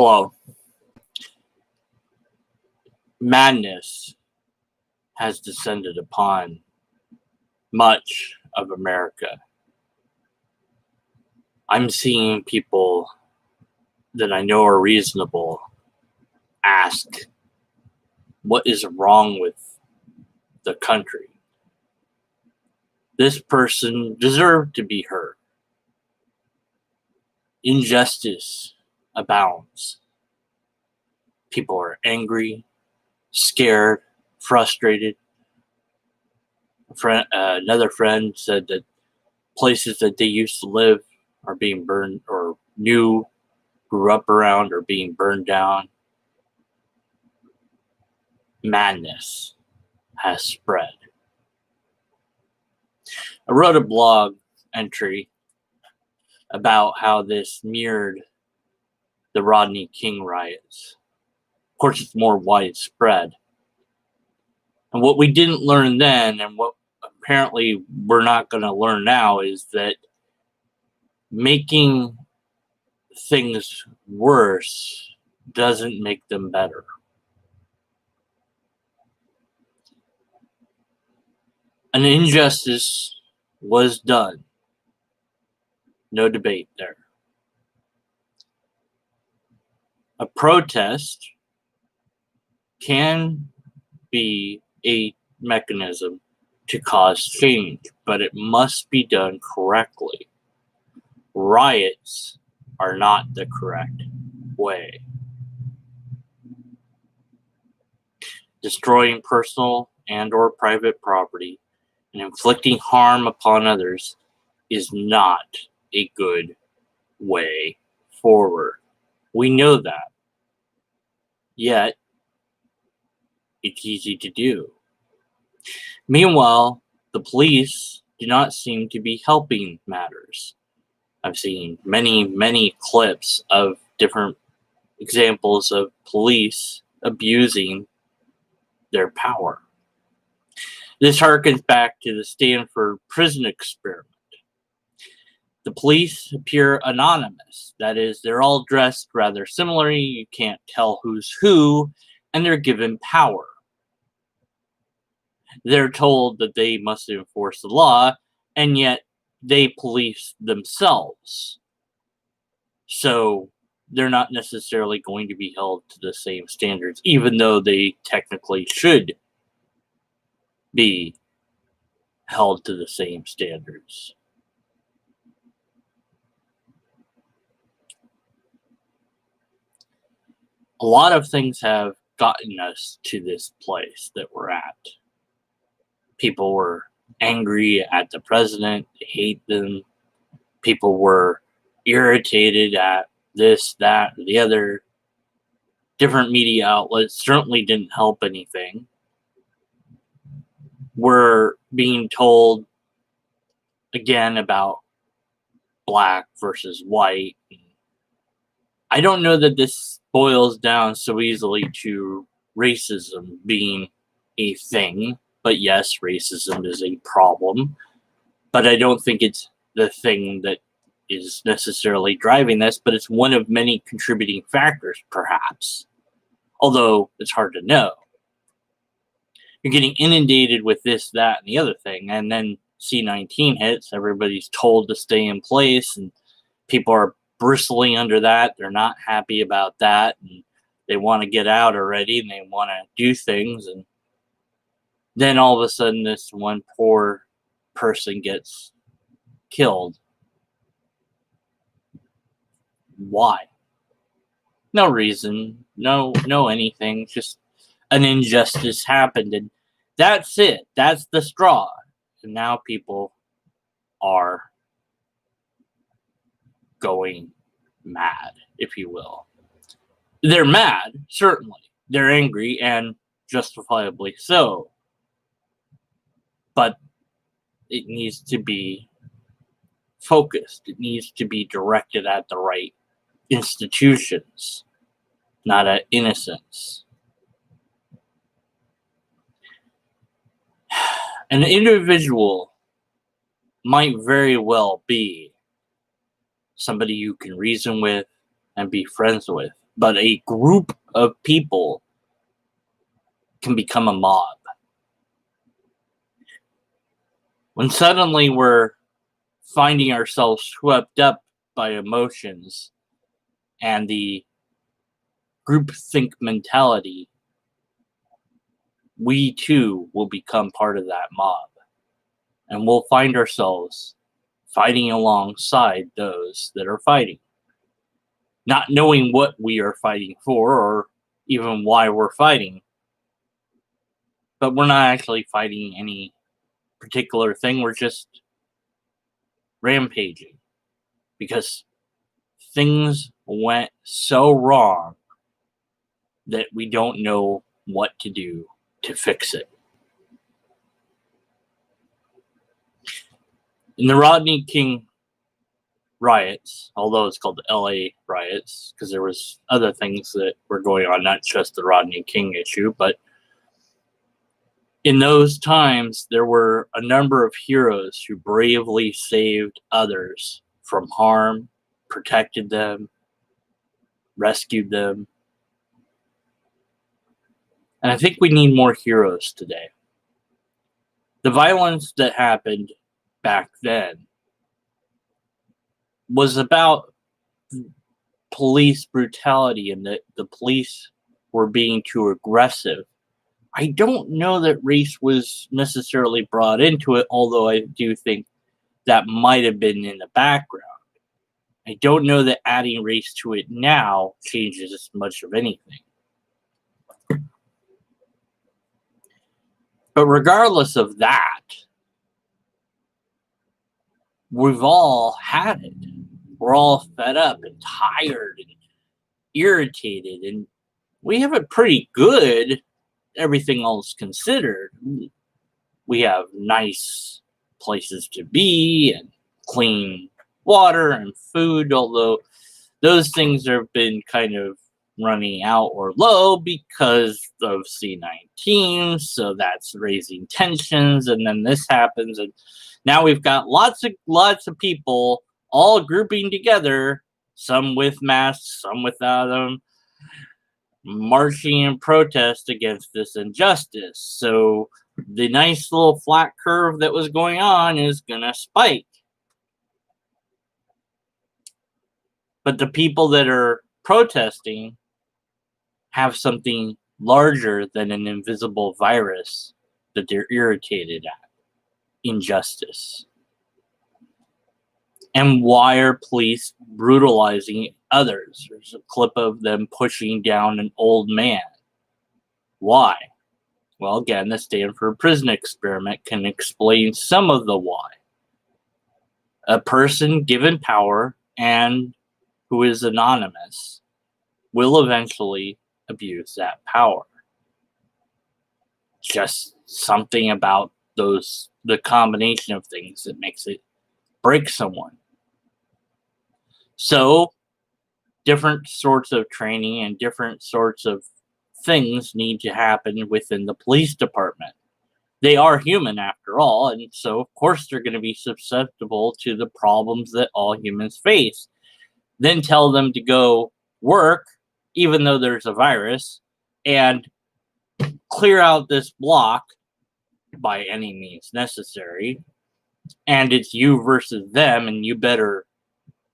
Hello. Madness has descended upon much of America. I'm seeing people that I know are reasonable ask, what is wrong with the country? This person deserved to be heard. Injustice abounds. People are angry, scared, frustrated. Another friend said that places that they used to live are being burned, or grew up around, are being burned down. Madness has spread. I wrote a blog entry about how this mirrored the Rodney King riots. Of course, it's more widespread. And what we didn't learn then, and what apparently we're not going to learn now, is that making things worse doesn't make them better. An injustice was done. No debate there. A protest can be a mechanism to cause change, but it must be done correctly. Riots are not the correct way. Destroying personal and/or private property and inflicting harm upon others is not a good way forward. We know that. Yet, it's easy to do. Meanwhile, the police do not seem to be helping matters. I've seen many clips of different examples of police abusing their power. This harkens back to the Stanford prison experiment. The police appear anonymous. That is, they're all dressed rather similarly. You can't tell who's who, and they're given power. They're told that they must enforce the law, and yet they police themselves. So they're not necessarily going to be held to the same standards, even though they technically should be held to the same standards. A lot of things have gotten us to this place that we're at. People were angry at the president, they hate them. People were irritated at this, that, or the other. Different media outlets certainly didn't help anything. We're being told again about black versus white. I don't know that this boils down so easily to racism being a thing, but yes, racism is a problem. But I don't think it's the thing that is necessarily driving this, but it's one of many contributing factors, perhaps. Although it's hard to know. You're getting inundated with this, that, and the other thing, and then C-19 hits, everybody's told to stay in place, and people are bristling under that. They're not happy about that, and they want to get out already, and they want to do things, and then all of a sudden this one poor person gets killed. Why? No reason, no anything, just an injustice happened, and that's it. That's the straw. And now people are going mad, if you will. They're mad, certainly. They're angry, and justifiably so. But it needs to be focused. It needs to be directed at the right institutions, not at innocence. An individual might very well be somebody you can reason with and be friends with, but a group of people can become a mob. When suddenly we're finding ourselves swept up by emotions and the groupthink mentality, we too will become part of that mob. And we'll find ourselves fighting alongside those that are fighting. Not knowing what we are fighting for or even why we're fighting. But we're not actually fighting any particular thing. We're just rampaging. Because things went so wrong that we don't know what to do to fix it. In the Rodney King riots, although it's called the LA riots, because there was other things that were going on, not just the Rodney King issue, but in those times, there were a number of heroes who bravely saved others from harm, protected them, rescued them. And I think we need more heroes today. The violence that happened back then was about police brutality and that the police were being too aggressive. I don't know that race was necessarily brought into it, although I do think that might have been in the background. I don't know that adding race to it now changes much of anything. But regardless of that, we've all had it. We're all fed up and tired and irritated, and we have it pretty good, everything else considered. We have nice places to be and clean water and food, although those things have been kind of running out or low because of C-19, so that's raising tensions, and then this happens, and now we've got lots of people all grouping together, some with masks, some without them, marching in protest against this injustice. So the nice little flat curve that was going on is gonna spike. But the people that are protesting have something larger than an invisible virus that they're irritated at. Injustice. And why are police brutalizing others? There's a clip of them pushing down an old man. Why? Well, again, the Stanford prison experiment can explain some of the why. A person given power and who is anonymous will eventually abuse that power. Just something about the combination of things that makes it break someone. So, different sorts of training and different sorts of things need to happen within the police department. They are human after all, and so of course they're going to be susceptible to the problems that all humans face. Then tell them to go work, even though there's a virus, and clear out this block by any means necessary, and it's you versus them, and you better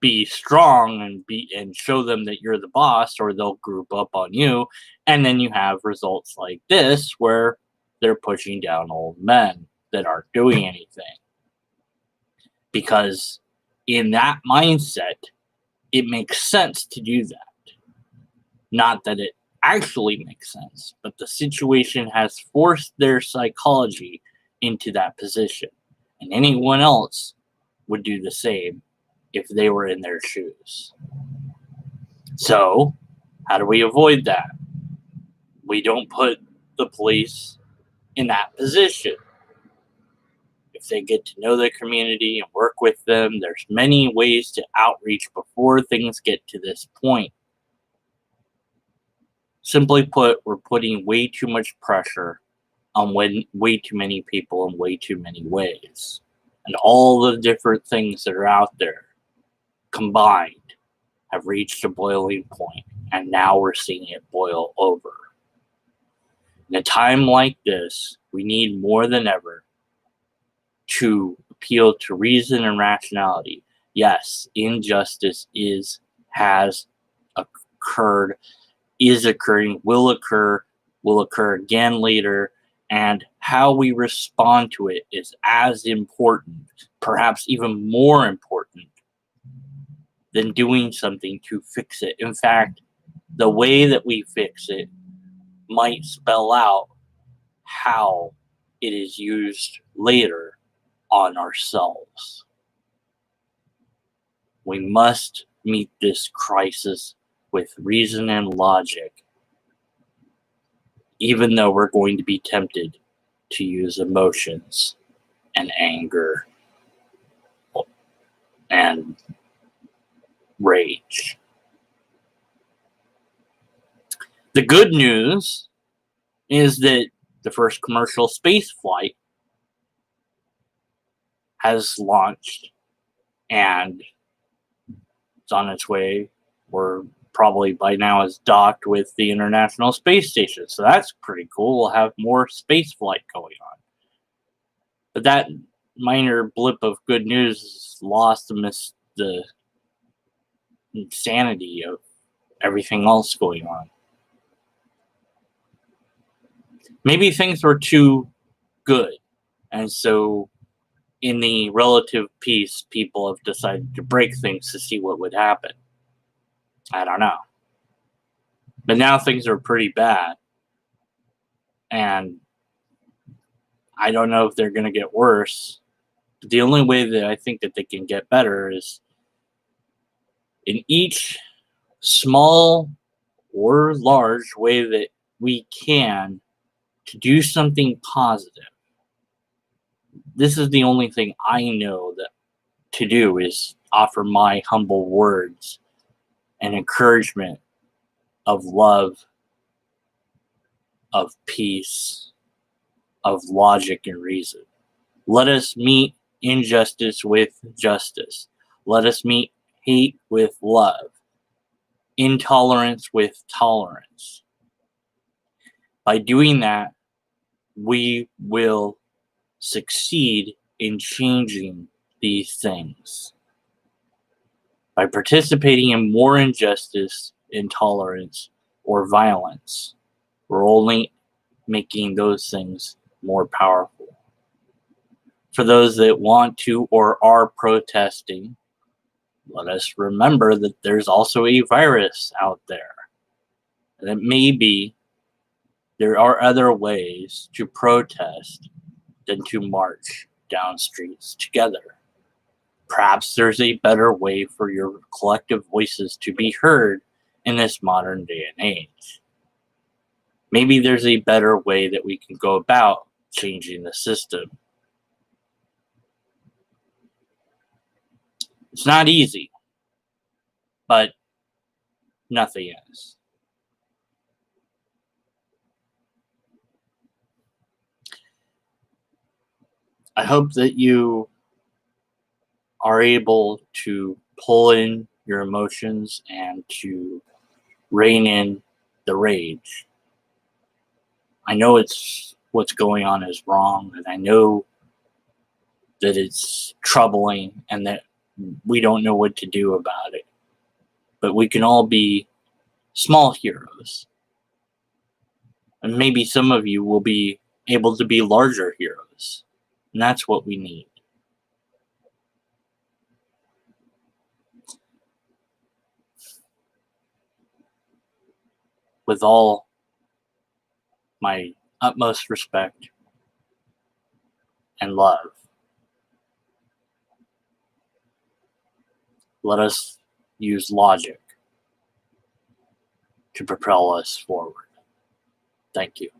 be strong and show them that you're the boss, or they'll group up on you, and then you have results like this where they're pushing down old men that aren't doing anything. Because in that mindset, it makes sense to do that. Not that it actually makes sense, but the situation has forced their psychology into that position. And anyone else would do the same if they were in their shoes. So, how do we avoid that? We don't put the police in that position. If they get to know the community and work with them, there's many ways to outreach before things get to this point. Simply put, we're putting way too much pressure on way too many people in way too many ways. And all the different things that are out there combined have reached a boiling point. And now we're seeing it boil over. In a time like this, we need more than ever to appeal to reason and rationality. Yes, injustice has occurred, is occurring, will occur again later, and how we respond to it is as important, perhaps even more important, than doing something to fix it. In fact, the way that we fix it might spell out how it is used later on ourselves. We must meet this crisis with reason and logic, even though we're going to be tempted to use emotions and anger and rage. The good news is that the first commercial space flight has launched and it's on its way, or probably by now is docked with the International Space Station. So that's pretty cool. We'll have more space flight going on. But that minor blip of good news is lost amidst the insanity of everything else going on. Maybe things were too good, and so in the relative peace, people have decided to break things to see what would happen. I don't know. But now things are pretty bad, and I don't know if they're going to get worse. But the only way that I think that they can get better is in each small or large way that we can to do something positive. This is the only thing I know that to do is offer my humble words and encouragement of love, of peace, of logic and reason. Let us meet injustice with justice. Let us meet hate with love, intolerance with tolerance. By doing that, we will succeed in changing these things. By participating in more injustice, intolerance, or violence, we're only making those things more powerful. For those that want to or are protesting, let us remember that there's also a virus out there. And it may be there are other ways to protest than to march down streets together. Perhaps there's a better way for your collective voices to be heard in this modern day and age. Maybe there's a better way that we can go about changing the system. It's not easy, but nothing is. I hope that you are able to pull in your emotions and to rein in the rage. I know it's what's going on is wrong, and I know that it's troubling and that we don't know what to do about it. But we can all be small heroes. And maybe some of you will be able to be larger heroes. And that's what we need. With all my utmost respect and love, let us use logic to propel us forward. Thank you.